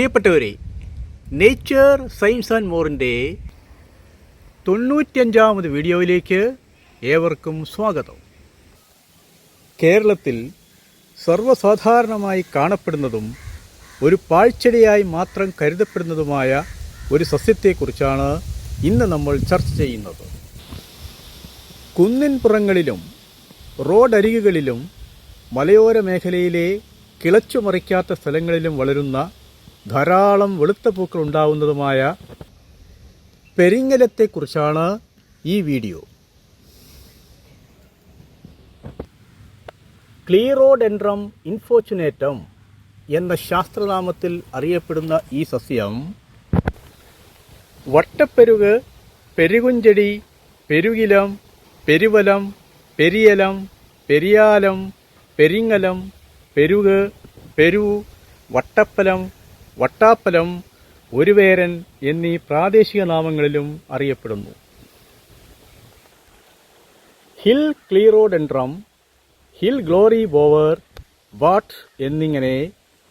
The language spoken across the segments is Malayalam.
പ്രിയപ്പെട്ടവരെ, നേച്ചർ സയൻസ് ആൻഡ് മോറിൻ്റെ 95ാമത് വീഡിയോയിലേക്ക് ഏവർക്കും സ്വാഗതം. കേരളത്തിൽ സർവ്വസാധാരണമായി കാണപ്പെടുന്നതും ഒരു പാഴ്ചെടിയായി മാത്രം കരുതപ്പെടുന്നതുമായ ഒരു സസ്യത്തെക്കുറിച്ചാണ് ഇന്ന് നമ്മൾ ചർച്ച ചെയ്യുന്നത്. കുന്നിൻപുറങ്ങളിലും റോഡരികുകളിലും മലയോര മേഖലയിലെ കിളച്ചുമറിക്കാത്ത സ്ഥലങ്ങളിലും വളരുന്ന ധാരാളം വെളുത്ത പൂക്കൾ ഉണ്ടാവുന്നതുമായ പെരിങ്ങലത്തെക്കുറിച്ചാണ് ഈ വീഡിയോ. ക്ലീറോഡെൻഡ്രം ഇൻഫോർച്യുനേറ്റം എന്ന ശാസ്ത്രനാമത്തിൽ അറിയപ്പെടുന്ന ഈ സസ്യം വട്ടപ്പെരുക്, പെരുകുഞ്ചെടി, പെരുകിലം, പെരുവലം, പെരിയലം, പെരിയാലം, പെരിങ്ങലം, പെരുക്, പെരു, വട്ടപ്പലം, വട്ടാപ്പലം, ഒരുവേരൻ എന്നീ പ്രാദേശിക നാമങ്ങളിലും അറിയപ്പെടുന്നു. Hill clerodendrum, hill glory bower, വാട്ട് എന്നിങ്ങനെ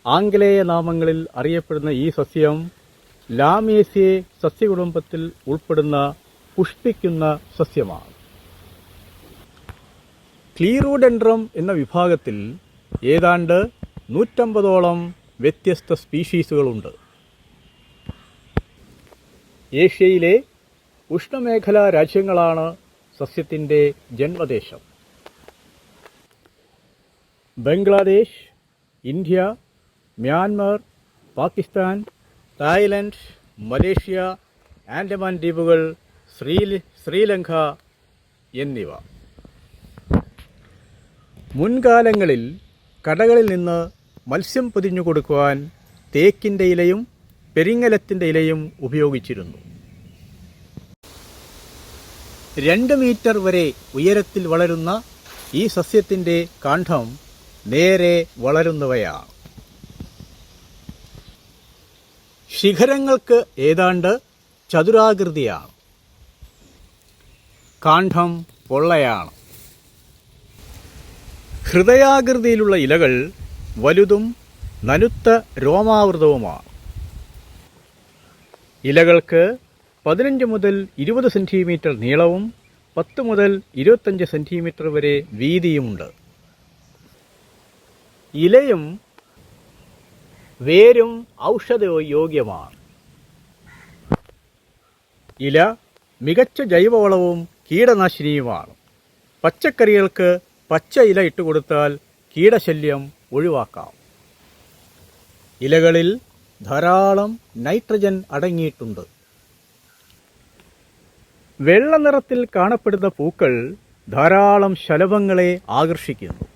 ആംഗലേയ നാമങ്ങളിൽ അറിയപ്പെടുന്ന ഈ സസ്യം ലാമേസിയെ സസ്യകുടുംബത്തിൽ ഉൾപ്പെടുന്ന പുഷ്പിക്കുന്ന സസ്യമാണ്. ക്ലീറോഡെൻഡ്രം എന്ന വിഭാഗത്തിൽ ഏതാണ്ട് 150ഓളം വ്യത്യസ്ത സ്പീഷീസുകളുണ്ട്. ഏഷ്യയിലെ ഉഷ്ണമേഖലാ രാജ്യങ്ങളാണ് സസ്യത്തിൻ്റെ ജന്മദേശം. Bangladesh, India, Myanmar, Pakistan, Thailand, Malaysia, Andaman ദ്വീപുകൾ, ശ്രീലങ്ക എന്നിവ. മുൻകാലങ്ങളിൽ കടകളിൽ നിന്ന് മത്സ്യം പൊതിഞ്ഞു കൊടുക്കുവാൻ തേക്കിൻ്റെ ഇലയും പെരിങ്ങലത്തിൻ്റെ ഇലയും ഉപയോഗിച്ചിരുന്നു. 2 മീറ്റർ വരെ ഉയരത്തിൽ വളരുന്ന ഈ സസ്യത്തിൻ്റെ കാണ്ഡം നേരെ വളരുന്നവയാണ്. ശിഖരങ്ങൾക്ക് ഏതാണ്ട് ചതുരാകൃതിയാണ്. കാണ്ഡം പൊള്ളയാണ്. ഹൃദയാകൃതിയിലുള്ള ഇലകൾ വലുതും നനുത്ത രോമാവൃതവുമാണ്. ഇലകൾക്ക് 15 മുതൽ 20 സെൻറ്റിമീറ്റർ നീളവും 10 മുതൽ 25 സെൻറ്റിമീറ്റർ വരെ വീതിയുമുണ്ട്. ഇലയും വേരും ഔഷധയോഗ്യമാണ്. ഇല മികച്ച ജൈവവളവും കീടനാശിനിയുമാണ്. പച്ചക്കറികൾക്ക് പച്ച ഇല ഇട്ടുകൊടുത്താൽ കീടശല്യം ഒഴിവാക്കാം. ഇലകളിൽ ധാരാളം നൈട്രജൻ അടങ്ങിയിട്ടുണ്ട്. വെള്ള നിറത്തിൽ കാണപ്പെടുന്ന പൂക്കൾ ധാരാളം ശലഭങ്ങളെ ആകർഷിക്കുന്നു.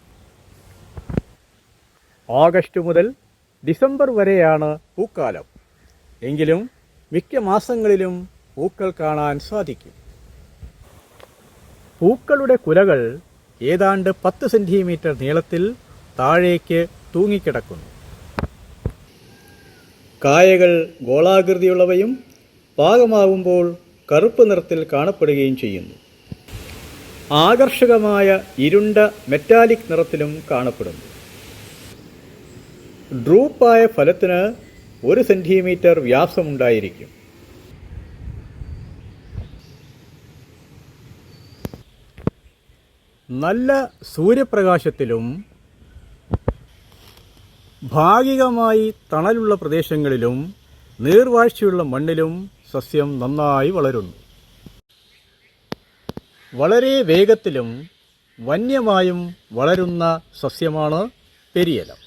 ഓഗസ്റ്റ് മുതൽ ഡിസംബർ വരെയാണ് പൂക്കാലം. എങ്കിലും മിക്ക മാസങ്ങളിലും പൂക്കൾ കാണാൻ സാധിക്കും. പൂക്കളുടെ കുലകൾ ഏതാണ്ട് 10 സെൻറ്റിമീറ്റർ നീളത്തിൽ താഴേക്ക് തൂങ്ങിക്കിടക്കുന്നു. കായകൾ ഗോളാകൃതിയുള്ളവയും പാകമാകുമ്പോൾ കറുപ്പ് നിറത്തിൽ കാണപ്പെടുകയും ചെയ്യുന്നു. ആകർഷകമായ ഇരുണ്ട മെറ്റാലിക് നിറത്തിലും കാണപ്പെടുന്നു. ഡ്രൂപ്പായ ഫലത്തിന് 1 സെൻറ്റിമീറ്റർ വ്യാസമുണ്ടായിരിക്കും. നല്ല സൂര്യപ്രകാശത്തിലും ഭാഗികമായി തണലുള്ള പ്രദേശങ്ങളിലും നീർവാഴ്ചയുള്ള മണ്ണിലും സസ്യം നന്നായി വളരുന്നു. വളരെ വേഗത്തിലും വന്യമായും വളരുന്ന സസ്യമാണ് പെരിയലം.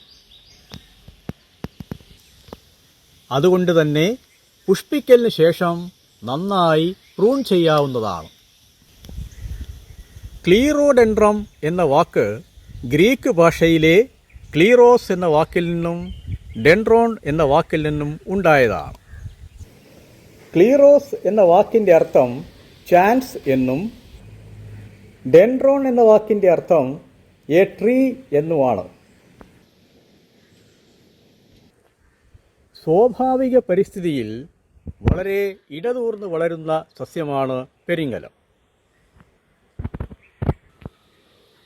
അതുകൊണ്ട് തന്നെ പുഷ്പിക്കലിന് ശേഷം നന്നായി പ്രൂൺ ചെയ്യാവുന്നതാണ്. ക്ലീറോഡെൻഡ്രം എന്ന വാക്ക് ഗ്രീക്ക് ഭാഷയിലെ ക്ലീറോസ് എന്ന വാക്കിൽ നിന്നും ഡെൻഡ്രോൺ എന്ന വാക്കിൽ നിന്നും ഉണ്ടായതാണ്. ക്ലീറോസ് എന്ന വാക്കിൻ്റെ അർത്ഥം ചാൻസ് എന്നും ഡെൻഡ്രോൺ എന്ന വാക്കിൻ്റെ അർത്ഥം എ ട്രീ എന്നുമാണ്. സ്വാഭാവിക പരിസ്ഥിതിയിൽ വളരെ ഇടതൂർന്ന് വളരുന്ന സസ്യമാണ് പെരിങ്ങലം.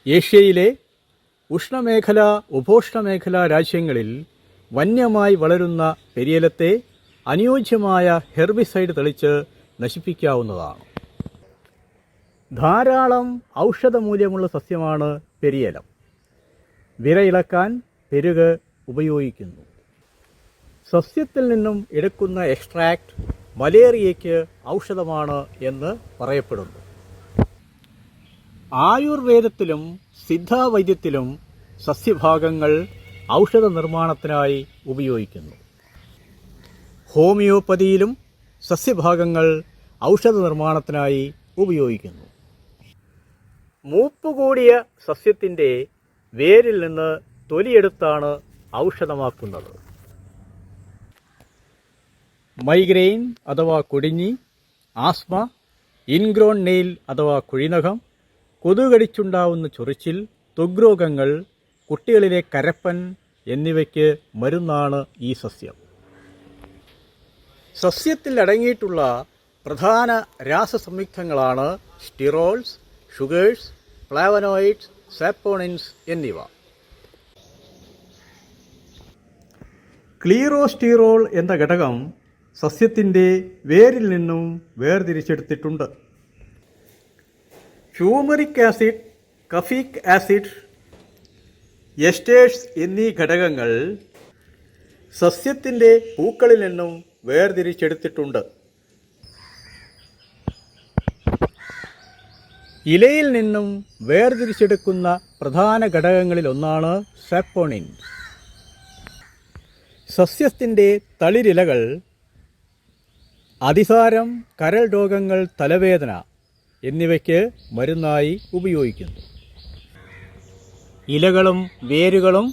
ഏഷ്യയിലെ ഉഷ്ണമേഖല, ഉപോഷ്ണമേഖലാ രാജ്യങ്ങളിൽ വന്യമായി വളരുന്ന പെരിയലത്തെ അനുയോജ്യമായ ഹെർബിസൈഡ് തെളിച്ച് നശിപ്പിക്കാവുന്നതാണ്. ധാരാളം ഔഷധമൂല്യമുള്ള സസ്യമാണ് പെരിയലം. വിരയിളക്കാൻ പെരുക് ഉപയോഗിക്കുന്നു. സസ്യത്തിൽ നിന്നും എടുക്കുന്ന എക്സ്ട്രാക്റ്റ് മലേറിയയ്ക്ക് ഔഷധമാണ് എന്ന് പറയപ്പെടുന്നു. ആയുർവേദത്തിലും സിദ്ധവൈദ്യത്തിലും സസ്യഭാഗങ്ങൾ ഔഷധ നിർമ്മാണത്തിനായി ഉപയോഗിക്കുന്നു. ഹോമിയോപ്പതിയിലും സസ്യഭാഗങ്ങൾ ഔഷധ നിർമ്മാണത്തിനായി ഉപയോഗിക്കുന്നു. മൂപ്പുകൂടിയ സസ്യത്തിൻ്റെ വേരിൽ നിന്ന് തൊലിയെടുത്താണ് ഔഷധമാക്കുന്നത്. മൈഗ്രെയിൻ അഥവാ കൊടിഞ്ഞി, ആസ്മ, ഇൻഗ്രോൺ നെയിൽ അഥവാ കുഴിനഖം, കൊതുകടിച്ചുണ്ടാവുന്ന ചൊറിച്ചിൽ, ത്വഗ്രോഗങ്ങൾ, കുട്ടികളിലെ കരപ്പൻ എന്നിവയ്ക്ക് മരുന്നാണ് ഈ സസ്യം. സസ്യത്തിൽ അടങ്ങിയിട്ടുള്ള പ്രധാന രാസസംയുക്തങ്ങളാണ് സ്റ്റിറോൾസ്, ഷുഗേഴ്സ്, ഫ്ലാവനോയിഡ്സ്, സാപ്പോണിൻസ് എന്നിവ. ക്ലീറോസ്റ്റിറോൾ എന്ന ഘടകം സസ്യത്തിൻ്റെ വേരിൽ നിന്നും വേർതിരിച്ചെടുത്തിട്ടുണ്ട്. ഫ്യൂമറിക് ആസിഡ്, കഫീക് ആസിഡ്, എസ്റ്റേഴ്സ് എന്നീ ഘടകങ്ങൾ സസ്യത്തിൻ്റെ പൂക്കളിൽ നിന്നും വേർതിരിച്ചെടുത്തിട്ടുണ്ട്. ഇലയിൽ നിന്നും വേർതിരിച്ചെടുക്കുന്ന പ്രധാന ഘടകങ്ങളിലൊന്നാണ് സാപ്പോണിൻ. സസ്യത്തിൻ്റെ തളിരിലകൾ അതിസാരം, കരൾ രോഗങ്ങൾ, തലവേദന എന്നിവയ്ക്ക് മരുന്നായി ഉപയോഗിക്കുന്നു. ഇലകളും വേരുകളും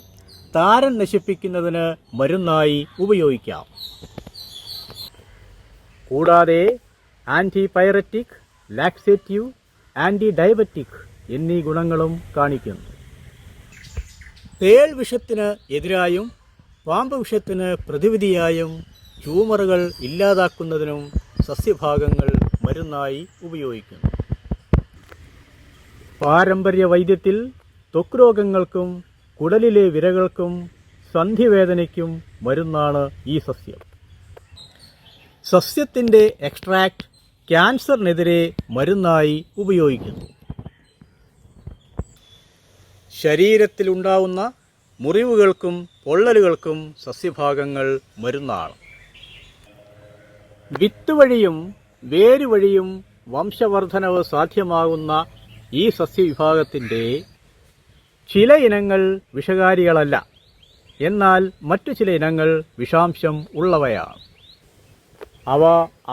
താരൻ നശിപ്പിക്കുന്നതിന് മരുന്നായി ഉപയോഗിക്കാം. കൂടാതെ ആൻറ്റിപൈററ്റിക്, ലാക്സേറ്റീവ്, ആൻറ്റി ഡയബറ്റിക് എന്നീ ഗുണങ്ങളും കാണിക്കുന്നു. തേൾ വിഷത്തിന് എതിരായും പാമ്പ് വിഷത്തിന് പ്രതിവിധിയായും ട്യൂമറുകൾ ഇല്ലാതാക്കുന്നതിനും സസ്യഭാഗങ്ങൾ മരുന്നായി ഉപയോഗിക്കുന്നു. പാരമ്പര്യ വൈദ്യത്തിൽ ത്വക്ക് രോഗങ്ങൾക്കും കുടലിലെ വിരകൾക്കും സന്ധിവേദനയ്ക്കും മരുന്നാണ് ഈ സസ്യം. സസ്യത്തിൻ്റെ എക്സ്ട്രാക്റ്റ് ക്യാൻസറിനെതിരെ മരുന്നായി ഉപയോഗിക്കുന്നു. ശരീരത്തിലുണ്ടാവുന്ന മുറിവുകൾക്കും പൊള്ളലുകൾക്കും സസ്യഭാഗങ്ങൾ മരുന്നാണ്. വിത്ത് വഴിയും വേരുവഴിയും വംശവർദ്ധനവ് സാധ്യമാകുന്ന ഈ സസ്യവിഭാഗത്തിൻ്റെ ചില ഇനങ്ങൾ വിഷകാരികളല്ല, എന്നാൽ മറ്റു ചില ഇനങ്ങൾ വിഷാംശം ഉള്ളവയാണ്. അവ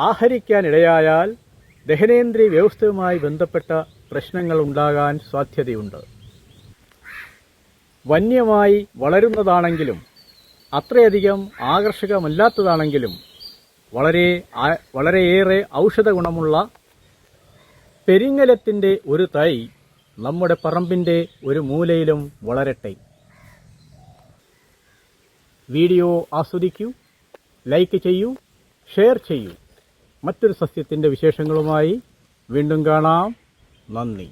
ആഹരിക്കാനിടയായാൽ ദഹനേന്ദ്രിയ വ്യവസ്ഥയുമായി ബന്ധപ്പെട്ട പ്രശ്നങ്ങൾ ഉണ്ടാകാൻ സാധ്യതയുണ്ട്. വന്യമായി വളരുന്നതാണെങ്കിലും അത്രയധികം ആകർഷകമല്ലാത്തതാണെങ്കിലും വളരെയേറെ ഔഷധ ഗുണമുള്ള പെരിങ്ങലത്തിൻ്റെ ഒരു തൈ നമ്മുടെ പറമ്പിൻ്റെ ഒരു മൂലയിലും വളരട്ടെ. വീഡിയോ ആസ്വദിക്കൂ, ലൈക്ക് ചെയ്യൂ, ഷെയർ ചെയ്യൂ. മറ്റൊരു സസ്യത്തിൻ്റെ വിശേഷങ്ങളുമായി വീണ്ടും കാണാം. നന്ദി.